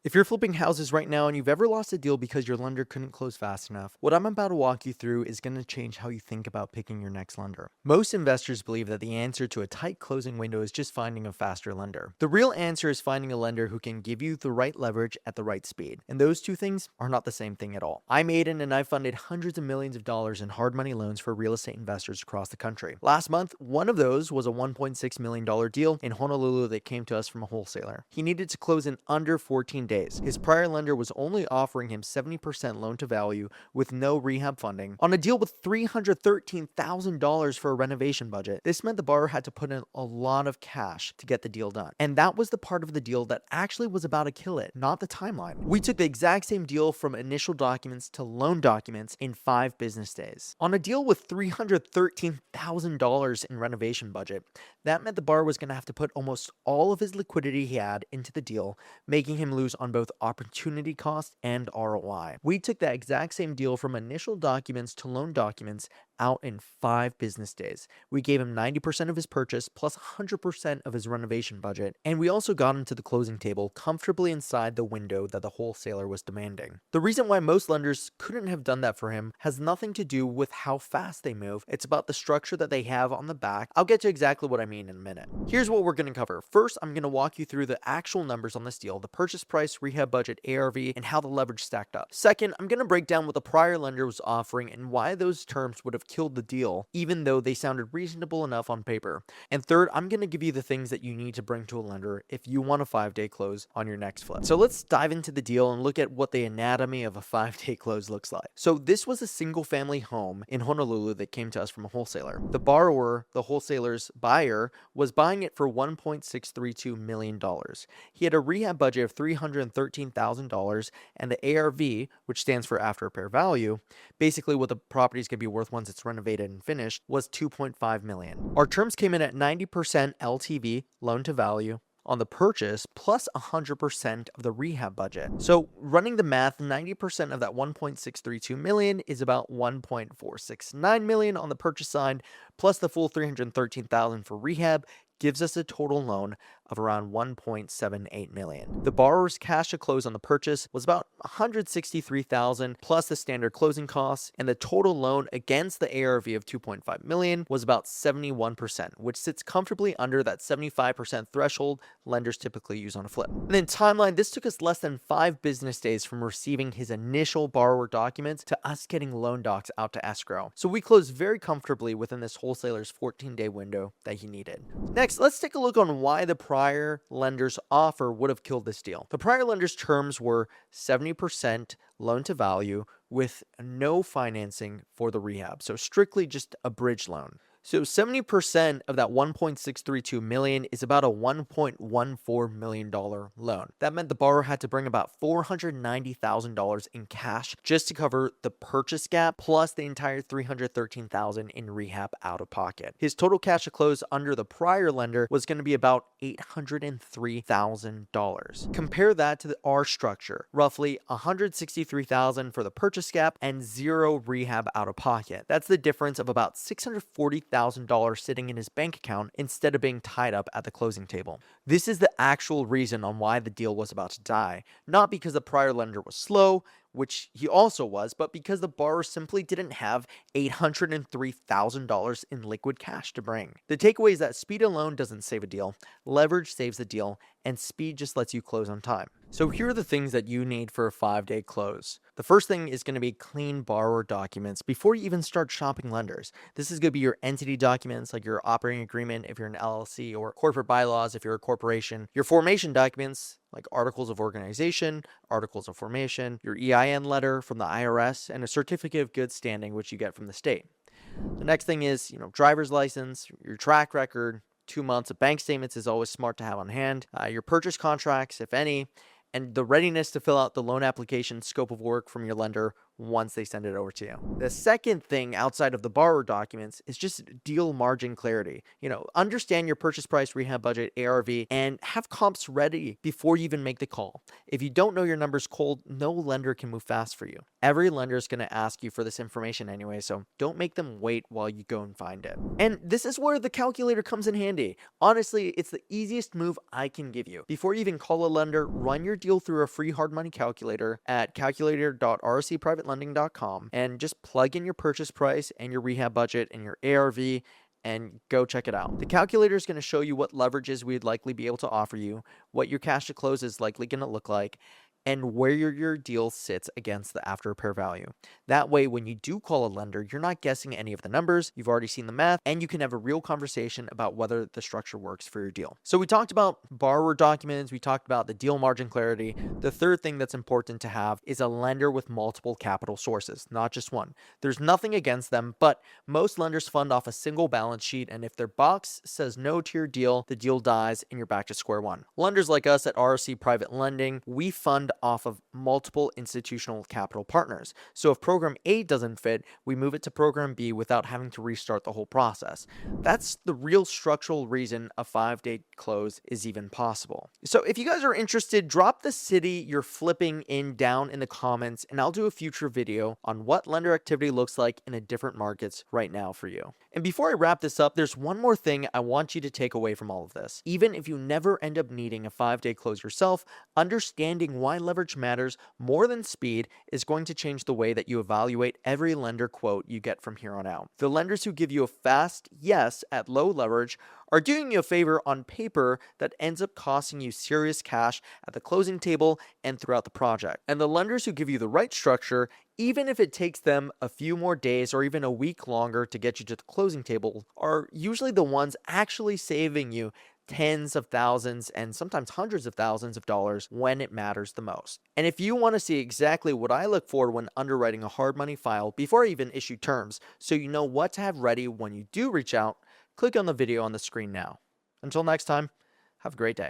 If you're flipping houses right now and you've ever lost a deal because your lender couldn't close fast enough, what I'm about to walk you through is going to change how you think about picking your next lender. Most investors believe that the answer to a tight closing window is just finding a faster lender. The real answer is finding a lender who can give you the right leverage at the right speed. And those two things are not the same thing at all. I'm Aidan and I funded hundreds of millions of dollars in hard money loans for real estate investors across the country. Last month, one of those was a $1.6 million deal in Honolulu that came to us from a wholesaler. He needed to close in under 14 days. His prior lender was only offering him 70% loan to value with no rehab funding on a deal with $313,000 for a renovation budget. This meant the borrower had to put in a lot of cash to get the deal done. And that was the part of the deal that actually was about to kill it, not the timeline. We took the exact same deal from initial documents to loan documents in 5 business days. On a deal with $313,000 in renovation budget, that meant the borrower was going to have to put almost all of his liquidity he had into the deal, making him lose on both opportunity cost and ROI. We took that exact same deal from initial documents to loan documents out in 5 business days. We gave him 90% of his purchase plus 100% of his renovation budget, and we also got him to the closing table comfortably inside the window that the wholesaler was demanding. The reason why most lenders couldn't have done that for him has nothing to do with how fast they move. It's about the structure that they have on the back. I'll get to exactly what I mean in a minute. Here's what we're going to cover. First, I'm going to walk you through the actual numbers on this deal, the purchase price, rehab budget, ARV, and how the leverage stacked up. Second, I'm going to break down what the prior lender was offering and why those terms would have killed the deal, even though they sounded reasonable enough on paper. And third, I'm going to give you the things that you need to bring to a lender if you want a 5-day close on your next flip. So let's dive into the deal and look at what the anatomy of a 5-day close looks like. So this was a single family home in Honolulu that came to us from a wholesaler. The borrower, the wholesaler's buyer, was buying it for $1.632 million. He had a rehab budget of $313,000, and the ARV, which stands for after repair value, basically what the property is going to be worth once it's renovated and finished, was $2.5 million. Our terms came in at 90% LTV, loan to value, on the purchase plus 100% of the rehab budget. So running the math, 90% of that 1.632 million is about 1.469 million on the purchase side, plus the full 313,000 for rehab gives us a total loan of around 1.78 million. The borrower's cash to close on the purchase was about 163,000 plus the standard closing costs, and the total loan against the ARV of 2.5 million was about 71%, which sits comfortably under that 75% threshold lenders typically use on a flip. And then timeline, this took us less than 5 business days from receiving his initial borrower documents to us getting loan docs out to escrow. So we closed very comfortably within this wholesaler's 14-day window that he needed. Next, let's take a look on why the prior lender's offer would have killed this deal. The prior lender's terms were 70% loan to value with no financing for the rehab, so strictly just a bridge loan. So 70% of that 1.632 million is about a $1.14 million loan. That meant the borrower had to bring about $490,000 in cash just to cover the purchase gap plus the entire $313,000 in rehab out of pocket. His total cash to close under the prior lender was going to be about $803,000. Compare that to our structure, roughly $163,000 for the purchase gap and 0 rehab out of pocket. That's the difference of about $640,000 sitting in his bank account instead of being tied up at the closing table. This is the actual reason on why the deal was about to die, not because the prior lender was slow, which he also was, but because the borrower simply didn't have $803,000 in liquid cash to bring. The takeaway is that speed alone doesn't save a deal, leverage saves the deal, and speed just lets you close on time. So here are the things that you need for a 5-day close. The first thing is going to be clean borrower documents before you even start shopping lenders. This is going to be your entity documents, like your operating agreement if you're an LLC, or corporate bylaws if you're a corporation. Your formation documents, like articles of organization, articles of formation, your EIN letter from the IRS, and a certificate of good standing, which you get from the state. The next thing is, driver's license, your track record, 2 months of bank statements is always smart to have on hand, your purchase contracts, if any, and the readiness to fill out the loan application scope of work from your lender once they send it over to you. The second thing outside of the borrower documents is just deal margin clarity. Understand your purchase price, rehab budget, ARV, and have comps ready before you even make the call. If you don't know your numbers cold, no lender can move fast for you. Every lender is going to ask you for this information anyway, so don't make them wait while you go and find it. And this is where the calculator comes in handy. Honestly, it's the easiest move I can give you. Before you even call a lender, run your deal through a free hard money calculator at calculator.rscprivatelending.com and just plug in your purchase price and your rehab budget and your ARV and go check it out. The calculator is going to show you what leverages we'd likely be able to offer you, what your cash to close is likely going to look like, and where your deal sits against the after repair value. That way, when you do call a lender, you're not guessing any of the numbers, you've already seen the math, and you can have a real conversation about whether the structure works for your deal. So we talked about borrower documents, we talked about the deal margin clarity. The third thing that's important to have is a lender with multiple capital sources, not just one. There's nothing against them, but most lenders fund off a single balance sheet, and if their box says no to your deal, the deal dies and you're back to square one. Lenders like us at RSC Private Lending, we fund off of multiple institutional capital partners. So if program A doesn't fit, we move it to program B without having to restart the whole process. That's the real structural reason a 5-day close is even possible. So if you guys are interested, drop the city you're flipping in down in the comments, and I'll do a future video on what lender activity looks like in a different markets right now for you. And before I wrap this up, there's one more thing I want you to take away from all of this. Even if you never end up needing a 5-day close yourself, understanding why leverage matters more than speed is going to change the way that you evaluate every lender quote you get from here on out. The lenders who give you a fast yes at low leverage are doing you a favor on paper that ends up costing you serious cash at the closing table and throughout the project. And the lenders who give you the right structure, even if it takes them a few more days or even a week longer to get you to the closing table, are usually the ones actually saving you tens of thousands and sometimes hundreds of thousands of dollars when it matters the most. And if you want to see exactly what I look for when underwriting a hard money file before I even issue terms, so you know what to have ready when you do reach out, click on the video on the screen now. Until next time, have a great day.